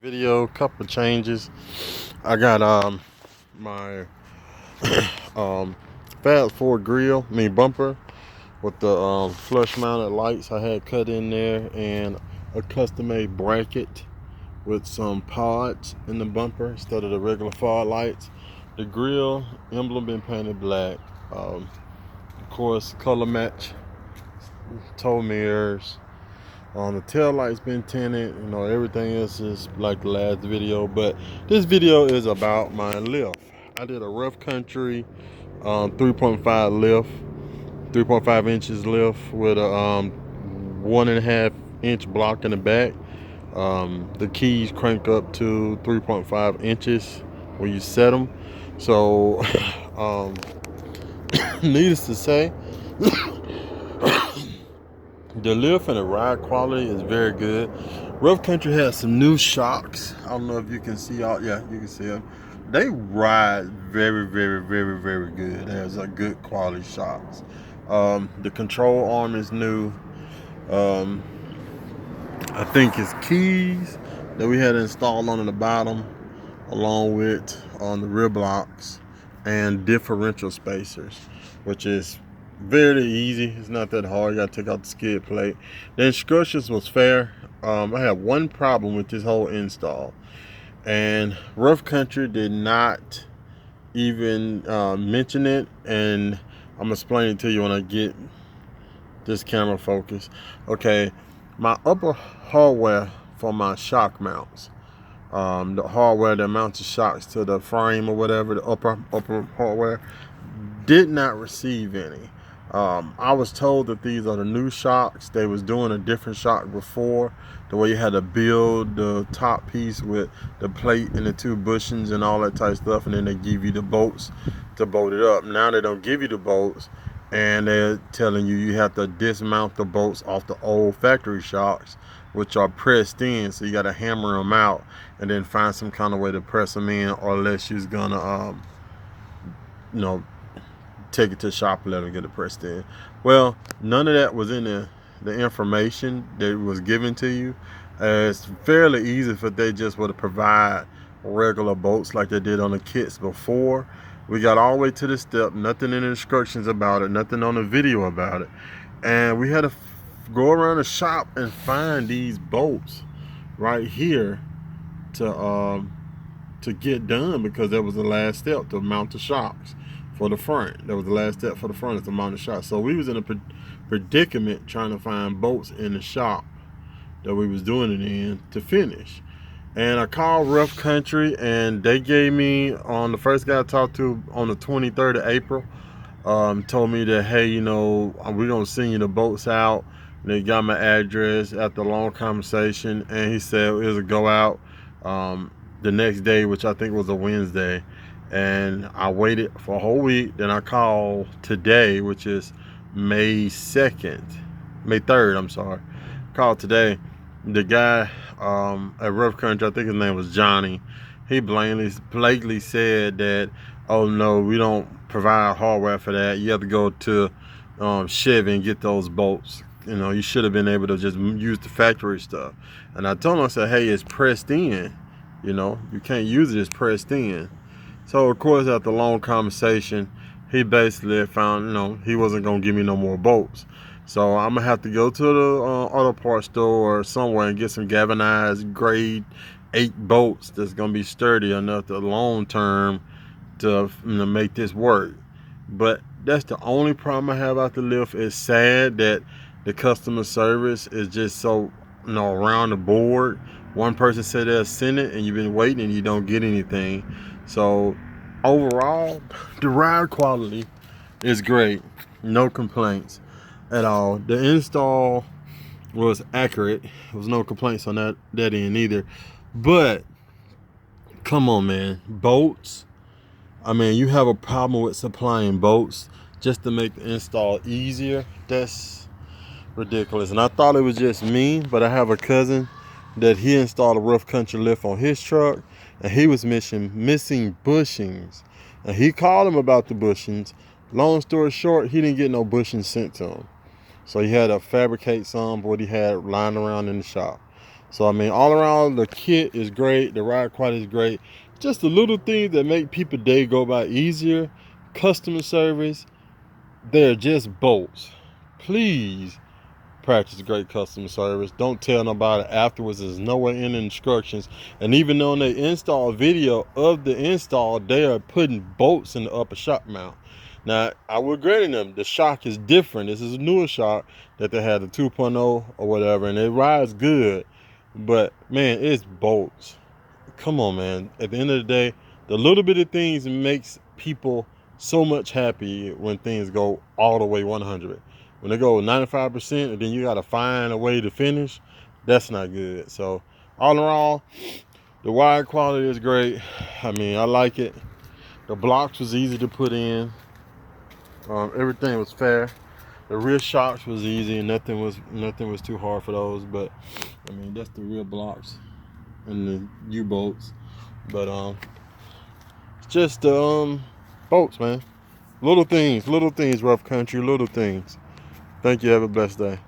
Video, couple changes. I got my Fast Four grill, bumper with the flush mounted lights I had cut in there, and a custom made bracket with some pods in the bumper instead of the regular fog lights. The grill emblem been painted black. Of course, color match tow mirrors. The tail light's been tinted. Everything else is like the last video, but this video is about my lift. I did a rough country 3.5 lift, 3.5 inches lift with a 1.5 inch block in the back. The keys crank up to 3.5 inches when you set them. So, needless to say, the lift and the ride quality is very good. Rough Country has some new shocks. I don't know if you can see all. Yeah, you can see them. They ride very, very, very, very good. There's a good quality shocks. The control arm is new. I think it's keys that we had installed on the bottom, along with on the rear blocks, and differential spacers, which is very easy. It's not that hard. You gotta take out the skid plate. The instructions was fair. I had one problem with this whole install, and Rough Country did not even mention it, and I'm gonna explain it to you when I get this camera focused. Okay, my upper hardware for my shock mounts, the hardware that mounts the shocks to the frame or whatever, the upper hardware, did not receive any. I was told that these are the new shocks. They was doing a different shock before, the way you had to build the top piece with the plate and the two bushings and all that type of stuff, and then they give you the bolts to bolt it up. Now they don't give you the bolts, and they're telling you have to dismount the bolts off the old factory shocks, which are pressed in, so you got to hammer them out and then find some kind of way to press them in, or unless you're gonna take it to the shop and let them get it pressed in. Well, none of that was in the information that was given to you. It's fairly easy if they just would provide regular bolts like they did on the kits before. We got all the way to the step, nothing in the instructions about it, nothing on the video about it, and we had to go around the shop and find these bolts right here to get done, because that was the last step to mount the shocks for the front. That was the last step for the front, is to mount the shocks. So we was in a predicament trying to find bolts in the shop that we was doing it in to finish. And I called Rough Country, and they gave me, on the first guy I talked to on the 23rd of April, told me that, hey, we're gonna send you the bolts out. And they got my address after a long conversation, and he said it was a go out the next day, which I think was a Wednesday. And I waited for a whole week. Then I called today, which is May 3rd, I'm sorry. Called today. The guy at Rough Country, I think his name was Johnny, he blatantly said that, oh no, we don't provide hardware for that. You have to go to Chevy and get those bolts. You should have been able to just use the factory stuff. And I told him, I said, hey, it's pressed in. You can't use it, it's pressed in. So of course, after a long conversation, he basically found, he wasn't gonna give me no more bolts. So I'm gonna have to go to the auto parts store or somewhere and get some galvanized grade 8 bolts that's gonna be sturdy enough to long term to make this work. But that's the only problem I have out the lift. It's sad that the customer service is just so around the board. One person said they'll send it, and you've been waiting and you don't get anything. So overall, the ride quality is great. No complaints at all. The install was accurate. There was no complaints on that end either. But come on, man. Bolts. You have a problem with supplying bolts just to make the install easier. That's ridiculous. And I thought it was just me, but I have a cousin that he installed a Rough Country lift on his truck, and he was missing bushings. And he called him about the bushings. Long story short, he didn't get no bushings sent to him. So he had to fabricate some what he had lying around in the shop. So I mean, all around the kit is great, the ride quality is great. Just the little things that make people's day go by easier. Customer service, they're just bolts. Please practice great customer service. Don't tell nobody afterwards. There's nowhere in the instructions. And even on the install video of the install, they are putting bolts in the upper shock mount. Now, I will grant them, the shock is different. This is a newer shock that they had, the 2.0 or whatever, and it rides good. But, man, it's bolts. Come on, man. At the end of the day, the little bit of things makes people so much happy when things go all the way 100. When they go 95% and then you got to find a way to finish, that's not good. So, all in all, the wide quality is great. I mean, I like it. The blocks was easy to put in. Everything was fair. The rear shocks was easy, and nothing was too hard for those. But I mean, that's the rear blocks and the U-bolts. But it's just bolts, man. Little things, rough country, little things. Thank you. Have a blessed day.